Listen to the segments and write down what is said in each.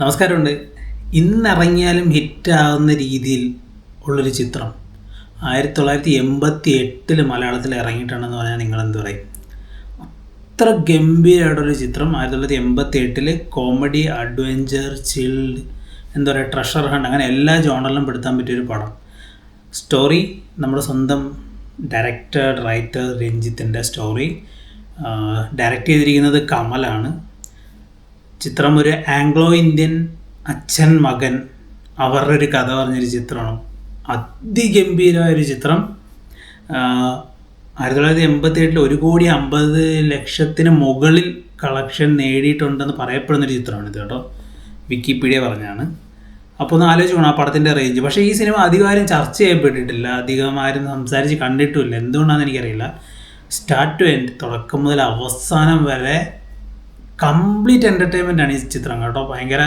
നമസ്കാരമുണ്ട്. ഇന്നിറങ്ങിയാലും ഹിറ്റാവുന്ന രീതിയിൽ ഉള്ളൊരു ചിത്രം 1988 മലയാളത്തിൽ ഇറങ്ങിയിട്ടുണ്ടെന്ന് പറഞ്ഞാൽ നിങ്ങളെന്ത് പറയും? അത്ര ഗംഭീരമായിട്ടൊരു ചിത്രം 1988 കോമഡി, അഡ്വഞ്ചർ, ചിൽഡ്, എന്താ പറയുക, ട്രഷർ ഹണ്ട്, അങ്ങനെ എല്ലാ ജോണറിലും പെടുത്താൻ പറ്റിയൊരു പടം. സ്റ്റോറി നമ്മുടെ സ്വന്തം ഡയറക്ടർ റൈറ്റർ രഞ്ജിത്തിൻ്റെ സ്റ്റോറി. ഡയറക്റ്റ് ചെയ്തിരിക്കുന്നത് കമലാണ്. ചിത്രം ഒരു ആംഗ്ലോ ഇന്ത്യൻ അച്ഛൻ മകൻ അവരുടെ ഒരു കഥ പറഞ്ഞൊരു ചിത്രമാണ്. അതിഗംഭീരമായൊരു ചിത്രം. 1988 1,50,00,000 മുകളിൽ കളക്ഷൻ നേടിയിട്ടുണ്ടെന്ന് പറയപ്പെടുന്നൊരു ചിത്രമാണിത് കേട്ടോ. വിക്കിപീഡിയ പറഞ്ഞാണ്. അപ്പോൾ ഒന്ന് ആലോചിക്കണം ആ പടത്തിൻ്റെ റേഞ്ച്. പക്ഷേ ഈ സിനിമ അധികം ആരും ചർച്ച ചെയ്യപ്പെട്ടിട്ടില്ല, അധികം ആരും സംസാരിച്ച് കണ്ടിട്ടുമില്ല. എന്തുകൊണ്ടാണെന്ന് എനിക്കറിയില്ല. സ്റ്റാർട്ട് ടു എൻഡ്, തുടക്കം മുതൽ അവസാനം വരെ കംപ്ലീറ്റ് എൻ്റർടൈൻമെൻ്റ് ആണ് ഈ ചിത്രം കേട്ടോ. ഭയങ്കര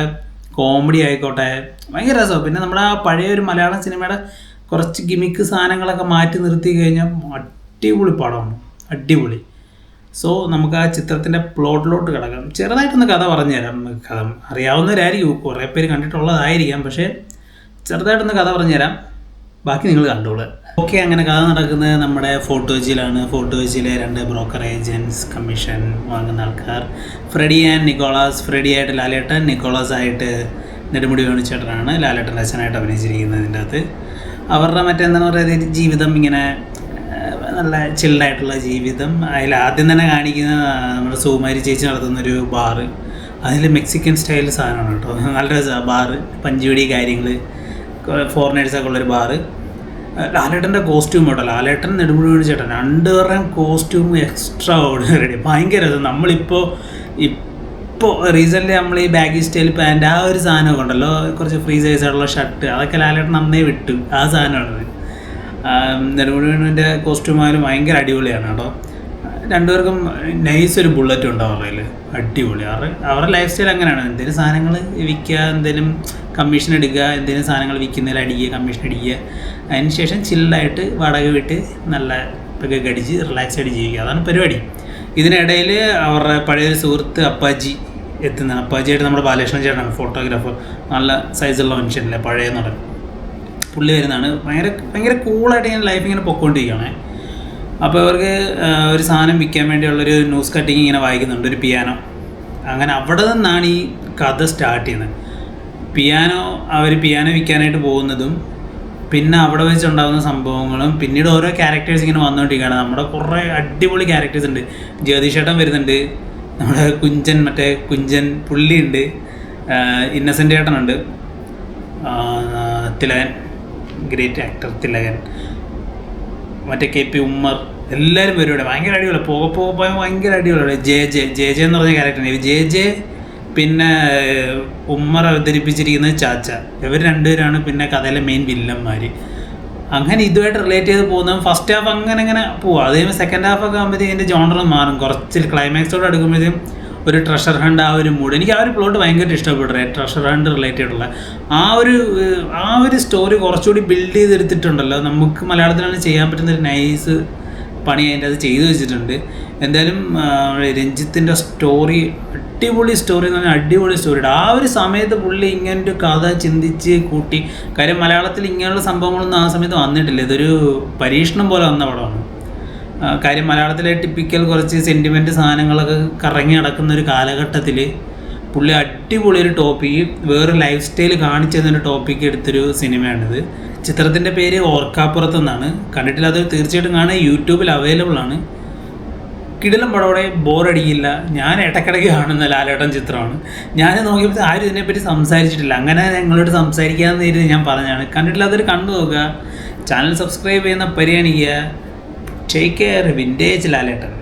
കോമഡി ആയിക്കോട്ടെ, ഭയങ്കര രസമാണ്. പിന്നെ നമ്മുടെ ആ പഴയ ഒരു മലയാളം സിനിമയുടെ കുറച്ച് ഗിമിക്ക് സാധനങ്ങളൊക്കെ മാറ്റി നിർത്തി കഴിഞ്ഞാൽ അടിപൊളി പടമാണ്, അടിപൊളി. സോ നമുക്ക് ആ ചിത്രത്തിൻ്റെ പ്ലോട്ടിലോട്ട് കിടക്കാം. ചെറുതായിട്ടൊന്ന് കഥ പറഞ്ഞുതരാം. കഥ അറിയാവുന്നവരായിരിക്കും, കുറേ പേര് കണ്ടിട്ടുള്ളതായിരിക്കാം, പക്ഷേ ചെറുതായിട്ടൊന്ന് കഥ പറഞ്ഞുതരാം, ബാക്കി നിങ്ങൾ കണ്ടോളൂ. ഓക്കെ, അങ്ങനെ കഥ നടക്കുന്നത് നമ്മുടെ ഫോർട്ട് കൊച്ചിയിലാണ്. ഫോർട്ട് കൊച്ചിയിലെ 2 ബ്രോക്കർ ഏജൻറ്റ്സ്, കമ്മീഷൻ വാങ്ങുന്ന ആൾക്കാർ, ഫ്രെഡി ആൻഡ് നിക്കോളാസ്. ഫ്രെഡി ആയിട്ട് ലാലേട്ടൻ, നിക്കോളാസ് ആയിട്ട് നെടുമുടി വേണുചേട്ടനാണ് ലാലേട്ടൻ്റെ അച്ഛനായിട്ട് അഭിനയിച്ചിരിക്കുന്നത്. ഇതിൻ്റെ അകത്ത് അവരുടെ മറ്റെന്താണെന്ന് പറയുന്നത് ജീവിതം ഇങ്ങനെ നല്ല ചിൽഡായിട്ടുള്ള ജീവിതം. അതിൽ ആദ്യം തന്നെ കാണിക്കുന്ന നമ്മുടെ സുകുമാരി ചേച്ചി നടത്തുന്നൊരു ബാറ്. അതിൽ മെക്സിക്കൻ സ്റ്റൈൽ സാധനമാണ് കേട്ടോ, നല്ല രസമാണ് ബാറ്. പഞ്ചുവടി കാര്യങ്ങൾ, ഫോറിനേഴ്സൊക്കെ ഉള്ളൊരു ബാറ്. ലാലേട്ടൻ്റെ കോസ്റ്റ്യൂം കേട്ടോ, ലാലേട്ടൻ നെടുമുടി വേണുചേട്ടൻ 2 പേരുടെയും കോസ്റ്റ്യൂം എക്സ്ട്രാ ഓർഡിനറി, ഭയങ്കര രസം. നമ്മളിപ്പോൾ റീസെൻ്റ്ലി നമ്മൾ ഈ ബാഗി സ്റ്റൈൽ പാൻറ്റ് ആ ഒരു സാധനമൊക്കെ ഉണ്ടല്ലോ, കുറച്ച് ഫ്രീ സൈസായിട്ടുള്ള ഷർട്ട്, അതൊക്കെ ലാലേട്ടൻ നന്നേ വിട്ടു. ആ സാധനമാണത്. നെടുമുടി വേണുവിൻ്റെ കോസ്റ്റ്യൂം ആയാലും ഭയങ്കര അടിപൊളിയാണ് കേട്ടോ. 2 പേർക്കും നൈസ് ഒരു ബുള്ളറ്റ് ഉണ്ട് അവരുടെ കയ്യിൽ, അടിപൊളി. അവരുടെ ലൈഫ് സ്റ്റൈൽ അങ്ങനെയാണ്. എന്തെങ്കിലും സാധനങ്ങൾ വിൽക്കുക, എന്തെങ്കിലും കമ്മീഷൻ എടുക്കുക, എന്തെങ്കിലും സാധനങ്ങൾ വിൽക്കുന്നതിൽ അടിക്കുക, കമ്മീഷൻ അടിക്കുക, അതിന് ശേഷം ചില്ലായിട്ട് വാടക വിട്ട് നല്ല ഇതൊക്കെ അടിച്ച് റിലാക്സ് ആയിട്ട് ജീവിക്കുക, അതാണ് പരിപാടി. ഇതിനിടയിൽ അവരുടെ പഴയൊരു സുഹൃത്ത് അപ്പാജി എത്തുന്നതാണ്. അപ്പാജിയായിട്ട് നമ്മുടെ ബാലകൃഷ്ണൻ ചേട്ടനാണ് ഫോട്ടോഗ്രാഫർ, നല്ല സൈസുള്ള മനുഷ്യനല്ലേ, പഴയ നടൻ. പുള്ളി വരുന്നതാണ്. ഭയങ്കര കൂളായിട്ട് ഇങ്ങനെ ലൈഫ് ഇങ്ങനെ പൊയ്ക്കൊണ്ടിരിക്കുകയാണ്. അപ്പോൾ ഇവർക്ക് ഒരു സാധനം വിൽക്കാൻ വേണ്ടിയുള്ളൊരു ന്യൂസ് കട്ടിങ് ഇങ്ങനെ വായിക്കുന്നുണ്ട്, ഒരു പിയാനോ. അങ്ങനെ അവിടെ നിന്നാണ് ഈ കഥ സ്റ്റാർട്ട് ചെയ്യുന്നത്. അവർ പിയാനോ വിൽക്കാനായിട്ട് പോകുന്നതും പിന്നെ അവിടെ വെച്ചുണ്ടാകുന്ന സംഭവങ്ങളും പിന്നീട് ഓരോ ക്യാരക്ടേഴ്സ് ഇങ്ങനെ വന്നുകൊണ്ടിരിക്കുകയാണ്. നമ്മുടെ കുറേ അടിപൊളി ക്യാരക്ടേഴ്സ് ഉണ്ട്. ജ്യോതിഷേട്ടൻ വരുന്നുണ്ട്, നമ്മുടെ കുഞ്ചൻ പുള്ളിയുണ്ട്, ഇന്നസെൻ്റ് ഏട്ടനുണ്ട്, തിലകൻ, ഗ്രേറ്റ് ആക്ടർ തിലകൻ, മറ്റേ KP ഉമ്മർ, എല്ലാവരും വരും ഇവിടെ. ഭയങ്കര അടിപൊളി, പോകെ ഭയങ്കര അടിപൊളിയാണ്. ജെ എന്ന് പറഞ്ഞ ക്യാരക്ടറാണ്. ജെ പിന്നെ ഉമ്മർ അവതരിപ്പിച്ചിരിക്കുന്നത് ചാച്ച. ഇവർ 2 പേരാണ് പിന്നെ കഥയിലെ മെയിൻ വില്ലന്മാർ. അങ്ങനെ ഇതുമായിട്ട് റിലേറ്റ് ചെയ്ത് പോകുന്നത് ഫസ്റ്റ് ഹാഫ് അങ്ങനെ പോവുക. അതേപോലെ സെക്കൻഡ് ഹാഫൊക്കെ ആകുമ്പോഴത്തേക്കും ഇതിൻ്റെ ജോണറും മാറും. കുറച്ച് ക്ലൈമാക്സോട് അടുക്കുമ്പോഴത്തേക്കും ഒരു ട്രഷർ ഹണ്ട്, ആ ഒരു മൂഡ്. എനിക്ക് ആ ഒരു പ്ലോട്ട് ഭയങ്കര ഇഷ്ടപ്പെട്ടു. ട്രഷർ ഹണ്ട് റിലേറ്റഡ് ഉള്ള ആ ഒരു സ്റ്റോറി കുറച്ചുകൂടി ബിൽഡ് ചെയ്തെടുത്തിട്ടുണ്ടല്ലോ. നമുക്ക് മലയാളത്തിലാണ് ചെയ്യാൻ പറ്റുന്നൊരു നൈസ് പണി അതിൻ്റെ അത് ചെയ്തു വെച്ചിട്ടുണ്ട്. എന്തായാലും രഞ്ജിത്തിൻ്റെ സ്റ്റോറി അടിപൊളി സ്റ്റോറി എന്ന് പറഞ്ഞാൽ അടിപൊളി സ്റ്റോറിയുടെ. ആ ഒരു സമയത്ത് പുള്ളി ഇങ്ങനൊരു കഥ ചിന്തിച്ച് കൂട്ടി. കാര്യം മലയാളത്തിൽ ഇങ്ങനെയുള്ള സംഭവങ്ങളൊന്നും ആ സമയത്ത് വന്നിട്ടില്ല. ഇതൊരു പരീക്ഷണം പോലെ വന്ന പടമാണ്. കാര്യം മലയാളത്തിലെ ടിപ്പിക്കൽ കുറച്ച് സെൻറ്റിമെൻറ്റ് സാധനങ്ങളൊക്കെ കറങ്ങി നടക്കുന്ന ഒരു കാലഘട്ടത്തിൽ പുള്ളി അടിപൊളി ഒരു ടോപ്പിക്ക്, വേറെ ലൈഫ് സ്റ്റൈൽ കാണിച്ചു തന്നൊരു ടോപ്പിക്ക് എടുത്തൊരു സിനിമയാണിത്. ചിത്രത്തിൻ്റെ പേര് ഓർക്കാപ്പുറത്ത് എന്നാണ്. കണ്ടിട്ടില്ലാതെ തീർച്ചയായിട്ടും കാണുക, യൂട്യൂബിൽ അവൈലബിൾ ആണ്. കിടിലം പടോടെ, ബോറടിക്കില്ല. ഞാൻ ഇടയ്ക്കിടയ്ക്ക് കാണുന്ന ലാലേട്ടൻ ചിത്രമാണ്. ഞാൻ നോക്കിയപ്പോൾ ആരും ഇതിനെപ്പറ്റി സംസാരിച്ചിട്ടില്ല. അങ്ങനെ ഞങ്ങളോട് സംസാരിക്കാമെന്ന് കരുതി ഞാൻ പറഞ്ഞാണ്. കണ്ടിട്ടില്ലാത്തൊരു കണ്ടു നോക്കുക, ചാനൽ സബ്സ്ക്രൈബ് ചെയ്യുന്ന പരിഗണിക്കുക. ടേക്ക് കെയർ, വിൻറ്റേജ് ലാലേട്ടൻ.